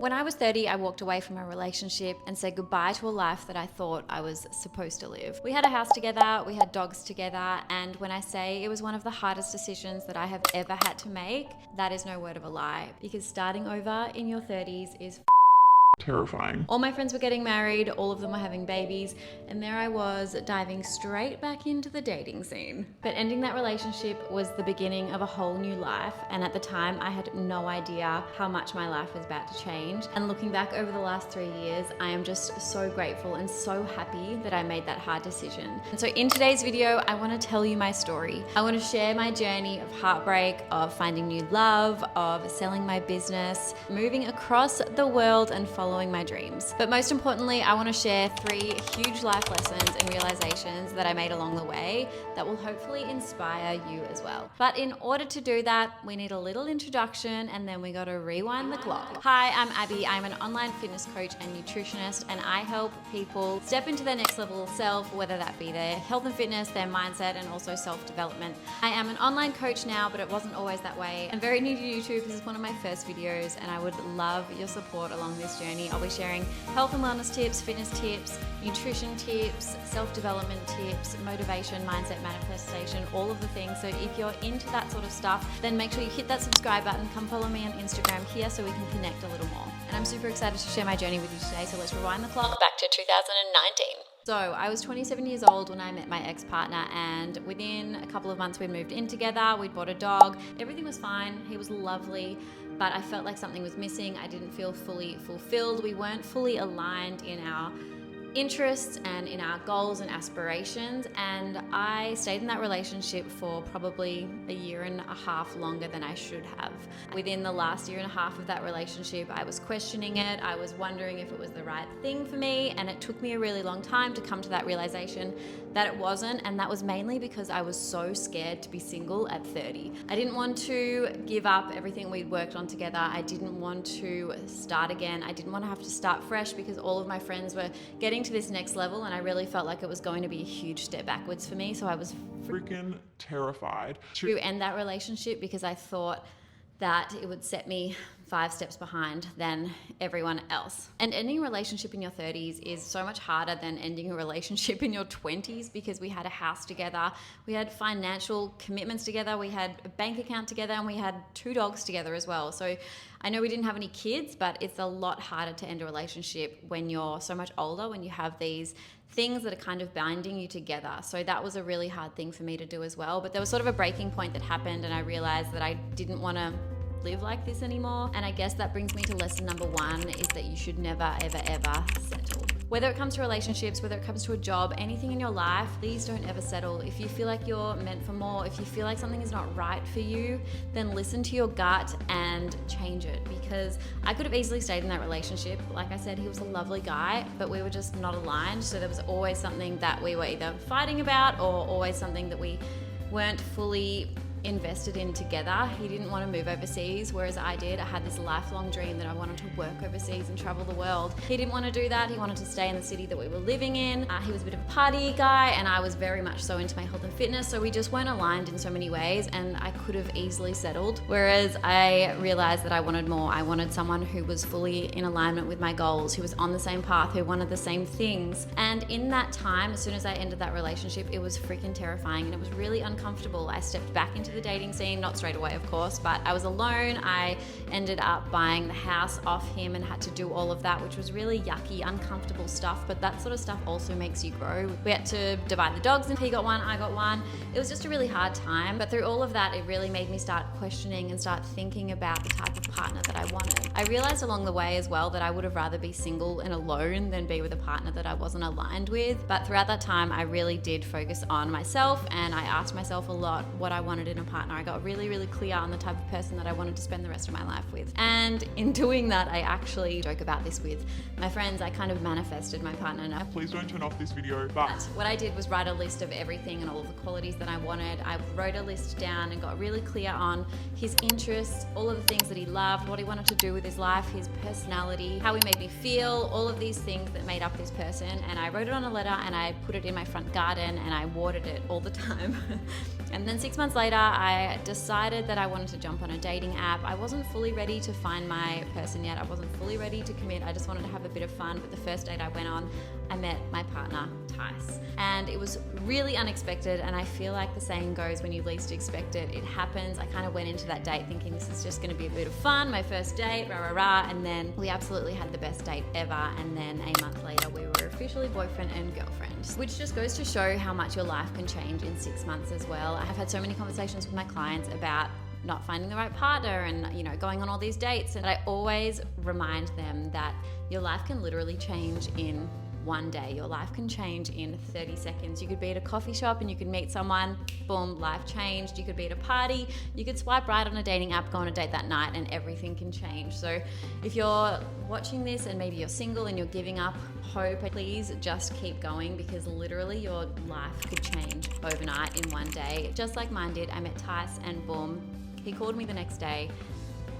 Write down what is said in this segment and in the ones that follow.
When I was 30, I walked away from a relationship and said goodbye to a life that I thought I was supposed to live. We had a house together, we had dogs together, and when I say it was one of the hardest decisions that I have ever had to make, that is no word of a lie, because starting over in your 30s is terrifying. All my friends were getting married, all of them were having babies, and there I was diving straight back into the dating scene. But ending that relationship was the beginning of a whole new life, and at the time I had no idea how much my life was about to change. And looking back over the last 3 years, I am just so grateful and so happy that I made that hard decision. And so in today's video, I want to tell you my story. I want to share my journey of heartbreak, of finding new love, of selling my business, moving across the world and following my dreams. But most importantly, I want to share 3 huge life lessons and realizations that I made along the way that will hopefully inspire you as well. But in order to do that, we need a little introduction and then we got to rewind the clock. Hi, I'm Abby. I'm an online fitness coach and nutritionist, and I help people step into their next level of self, whether that be their health and fitness, their mindset, and also self-development. I am an online coach now, but it wasn't always that way. I'm very new to YouTube. This is one of my first videos, and I would love your support along this journey. I'll be sharing health and wellness tips, fitness tips, nutrition tips, self-development tips, motivation, mindset, manifestation, all of the things. So if you're into that sort of stuff, then make sure you hit that subscribe button. Come follow me on Instagram here so we can connect a little more. And I'm super excited to share my journey with you today. So let's rewind the clock back to 2019. So I was 27 years old when I met my ex-partner, and within a couple of months we moved in together, we'd bought a dog, everything was fine, he was lovely, but I felt like something was missing. I didn't feel fully fulfilled. We weren't fully aligned in our interests and in our goals and aspirations, and I stayed in that relationship for probably a year and a half longer than I should have. Within the last year and a half of that relationship, I was questioning it. I was wondering if it was the right thing for me, and it took me a really long time to come to that realization that it wasn't, and that was mainly because I was so scared to be single at 30. I didn't want to give up everything we'd worked on together. I didn't want to start again. I didn't want to have to start fresh because all of my friends were getting to this next level, and I really felt like it was going to be a huge step backwards for me. So I was Freaking terrified to end that relationship because I thought that it would set me 5 steps behind than everyone else. And ending a relationship in your 30s is so much harder than ending a relationship in your 20s, because we had a house together, we had financial commitments together, we had a bank account together, and we had 2 dogs together as well. So I know we didn't have any kids, but it's a lot harder to end a relationship when you're so much older, when you have these things that are kind of binding you together. So that was a really hard thing for me to do as well. But there was sort of a breaking point that happened, and I realized that I didn't want to live like this anymore. And I guess that brings me to lesson number 1, is that you should never, ever, ever settle. Whether it comes to relationships, whether it comes to a job, anything in your life, please don't ever settle. If you feel like you're meant for more, if you feel like something is not right for you, then listen to your gut and change it. Because I could have easily stayed in that relationship. Like I said, he was a lovely guy, but we were just not aligned. So there was always something that we were either fighting about, or always something that we weren't fully invested in together. He didn't want to move overseas, whereas I did. I had this lifelong dream that I wanted to work overseas and travel the world. He didn't want to do that. He wanted to stay in the city that we were living in. He was a bit of a party guy, and I was very much so into my health and fitness, so we just weren't aligned in so many ways, and I could have easily settled. Whereas I realized that I wanted more. I wanted someone who was fully in alignment with my goals, who was on the same path, who wanted the same things. And in that time, as soon as I ended that relationship, it was freaking terrifying, and it was really uncomfortable. I stepped back into the dating scene, not straight away of course, but I was alone. I ended up buying the house off him and had to do all of that, which was really yucky, uncomfortable stuff, but that sort of stuff also makes you grow. We had to divide the dogs, and he got one, I got one. It was just a really hard time, but through all of that, it really made me start questioning and start thinking about the type of partner that I wanted. I realized along the way as well that I would have rather be single and alone than be with a partner that I wasn't aligned with. But throughout that time, I really did focus on myself, and I asked myself a lot what I wanted in a partner. I got really, really clear on the type of person that I wanted to spend the rest of my life with. And in doing that, I actually joke about this with my friends. I kind of manifested my partner now. Please don't turn off this video, but what I did was write a list of everything and all of the qualities that I wanted. I wrote a list down and got really clear on his interests, all of the things that he loved, what he wanted to do with his life, his personality, how he made me feel, all of these things that made up his person. And I wrote it on a letter, and I put it in my front garden, and I watered it all the time. And then 6 months later, I decided that I wanted to jump on a dating app. I wasn't fully ready to find my person yet. I wasn't fully ready to commit. I just wanted to have a bit of fun. But the first date I went on, I met my partner, Tice. And it was really unexpected. And I feel like the saying goes, when you least expect it, it happens. I kind of went into that date thinking this is just going to be a bit of fun, my first date, rah, rah, rah. And then we absolutely had the best date ever. And then a month later, we were officially boyfriend and girlfriend, which just goes to show how much your life can change in 6 months as well. I have had so many conversations with my clients about not finding the right partner and, you know, going on all these dates. And I always remind them that your life can literally change in one day. Your life can change in 30 seconds. You could be at a coffee shop and you could meet someone, boom, life changed. You could be at a party, you could swipe right on a dating app, go on a date that night, and everything can change. So if you're watching this and maybe you're single and you're giving up hope, please just keep going, because literally your life could change overnight in one day. Just like mine did. I met Tice and boom, he called me the next day.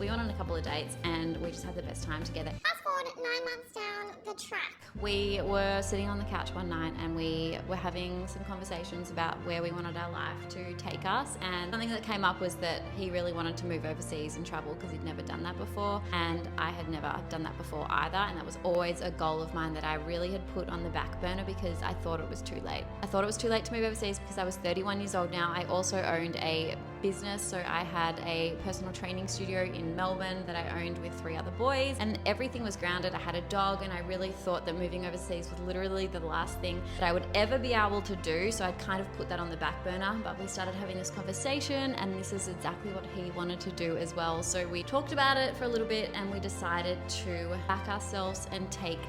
We went on a couple of dates and we just had the best time together. Fast forward 9 months down the track. We were sitting on the couch one night and we were having some conversations about where we wanted our life to take us. And something that came up was that he really wanted to move overseas and travel because he'd never done that before. And I had never done that before either. And that was always a goal of mine that I really had put on the back burner because I thought it was too late. I thought it was too late to move overseas because I was 31 years old now. I also owned a business. So I had a personal training studio in Melbourne that I owned with 3 other boys, and everything was grounded. I had a dog, and I really thought that moving overseas was literally the last thing that I would ever be able to do. So I'd kind of put that on the back burner, but we started having this conversation and this is exactly what he wanted to do as well. So we talked about it for a little bit and we decided to back ourselves and take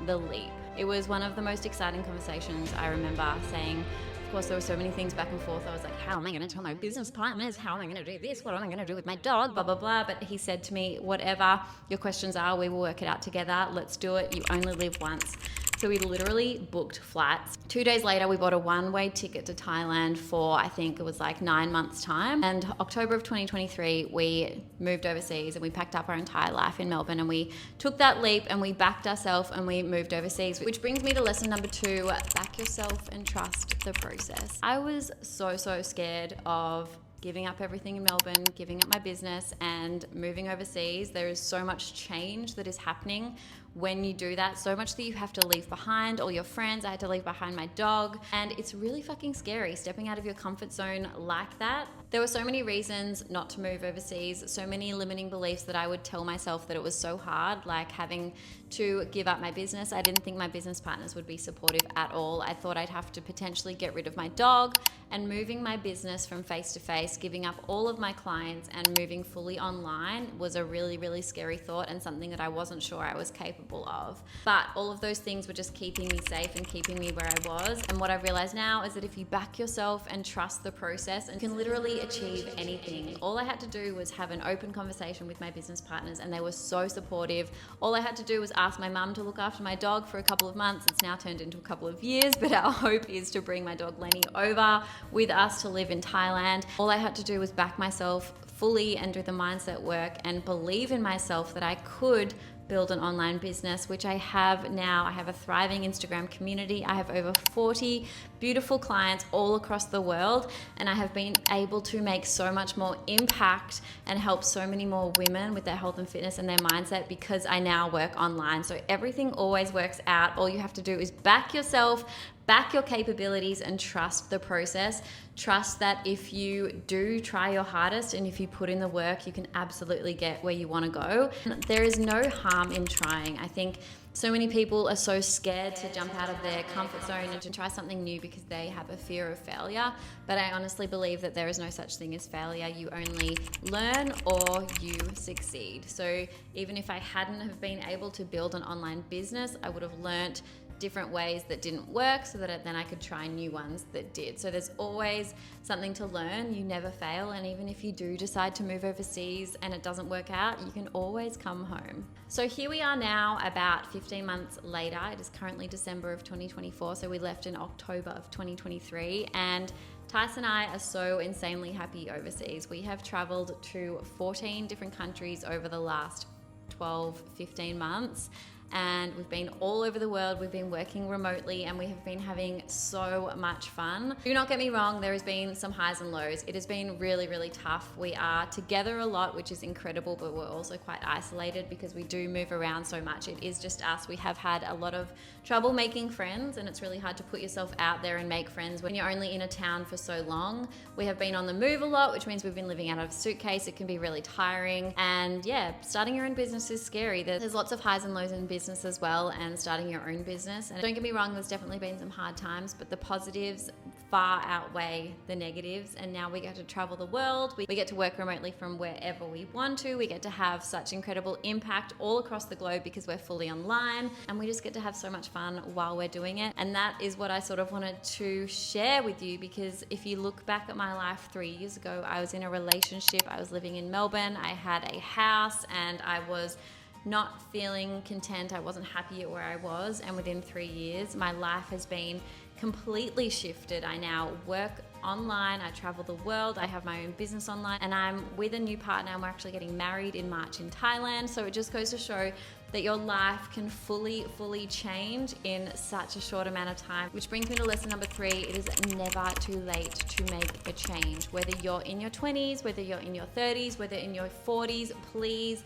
the leap. It was one of the most exciting conversations. I remember saying, of course, there were so many things back and forth. I was like, how am I going to tell my business partners? How am I going to do this? What am I going to do with my dog? Blah, blah, blah. But he said to me, whatever your questions are, we will work it out together. Let's do it. You only live once. So we literally booked flights. 2 days later, we bought a one-way ticket to Thailand for, I think it was like 9 months' time. And October of 2023, we moved overseas and we packed up our entire life in Melbourne and we took that leap and we backed ourselves and we moved overseas, which brings me to lesson number 2, back yourself and trust the process. I was so scared of giving up everything in Melbourne, giving up my business and moving overseas. There is so much change that is happening when you do that, so much that you have to leave behind all your friends. I had to leave behind my dog, and it's really fucking scary stepping out of your comfort zone like that. There were so many reasons not to move overseas, so many limiting beliefs that I would tell myself that it was so hard, like having to give up my business. I didn't think my business partners would be supportive at all. I thought I'd have to potentially get rid of my dog, and moving my business from face to face, giving up all of my clients and moving fully online was a really scary thought and something that I wasn't sure I was capable of. But all of those things were just keeping me safe and keeping me where I was. And what I've realized now is that if you back yourself and trust the process, and you can literally achieve anything. All I had to do was have an open conversation with my business partners and they were so supportive. All I had to do was ask my mum to look after my dog for a couple of months. It's now turned into a couple of years, but our hope is to bring my dog Lenny over with us to live in Thailand. All I had to do was back myself fully and do the mindset work and believe in myself that I could build an online business, which I have now. I have a thriving Instagram community. I have over 40 beautiful clients all across the world, and I have been able to make so much more impact and help so many more women with their health and fitness and their mindset because I now work online. So everything always works out. All you have to do is back yourself, back your capabilities, and trust the process. Trust that if you do try your hardest and if you put in the work, you can absolutely get where you want to go. There is no harm in trying. I think so many people are so scared to jump out of their comfort zone and to try something new because they have a fear of failure. But I honestly believe that there is no such thing as failure. You only learn or you succeed. So even if I hadn't have been able to build an online business, I would have learnt different ways that didn't work so that then I could try new ones that did. So there's always something to learn. You never fail. And even if you do decide to move overseas and it doesn't work out, you can always come home. So here we are now about 15 months later. It is currently December of 2024. So we left in October of 2023, and Tice and I are so insanely happy overseas. We have traveled to 14 different countries over the last 12, 15 months. and we've been all over the world. We've been working remotely and we have been having so much fun. Do not get me wrong, there has been some highs and lows. It has been really, really tough. We are together a lot, which is incredible, but we're also quite isolated because we do move around so much. It is just us. We have had a lot of trouble making friends, and it's really hard to put yourself out there and make friends when you're only in a town for so long. We have been on the move a lot, which means we've been living out of a suitcase. It can be really tiring, and yeah, starting your own business is scary. There's lots of highs and lows in business as well, and starting your own business. And don't get me wrong, there's definitely been some hard times, but the positives far outweigh the negatives. And now we get to travel the world. We get to work remotely from wherever we want to. We get to have such incredible impact all across the globe because we're fully online, and we just get to have so much fun while we're doing it. And that is what I sort of wanted to share with you, because if you look back at my life 3 years ago, I was in a relationship. I was living in Melbourne. I had a house and I was not feeling content. I wasn't happy at where I was. And within 3 years, my life has been completely shifted. I now work online, I travel the world, I have my own business online, and I'm with a new partner, and we're actually getting married in March in Thailand. So it just goes to show that your life can fully change in such a short amount of time. Which brings me to lesson number 3. It is never too late to make a change. Whether you're in your 20s, whether you're in your 30s, whether in your 40s, please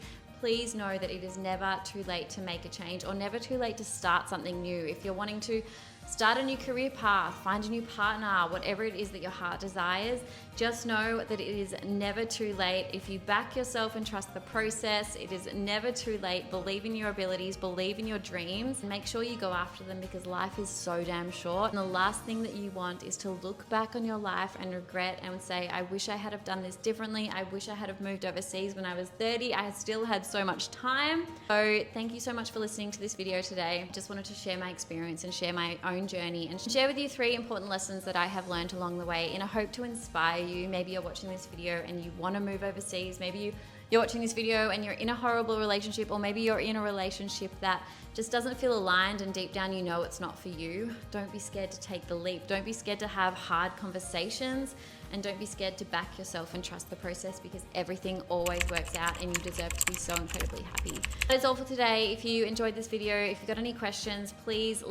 know that it is never too late to make a change, or never too late to start something new. If you're wanting to start a new career path, find a new partner, whatever it is that your heart desires, just know that it is never too late. If you back yourself and trust the process, it is never too late. Believe in your abilities, believe in your dreams, and make sure you go after them, because life is so damn short. And the last thing that you want is to look back on your life and regret and say, I wish I had have done this differently. I wish I had have moved overseas when I was 30. I still had so much time. So thank you so much for listening to this video today. Just wanted to share my experience and share my own journey and share with you 3 important lessons that I have learned along the way in a hope to inspire you. Maybe you're watching this video and you want to move overseas. Maybe you're watching this video and you're in a horrible relationship, or maybe you're in a relationship that just doesn't feel aligned and deep down you know it's not for you. Don't be scared to take the leap. Don't be scared to have hard conversations, and don't be scared to back yourself and trust the process, because everything always works out and you deserve to be so incredibly happy. That is all for today. If you enjoyed this video, if you've got any questions, please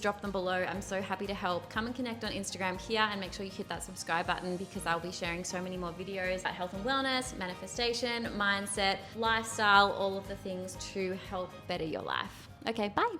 drop them below. I'm so happy to help. Come and connect on Instagram here, and make sure you hit that subscribe button, because I'll be sharing so many more videos about health and wellness, manifestation, mindset, lifestyle, all of the things to help better your life. Okay, bye.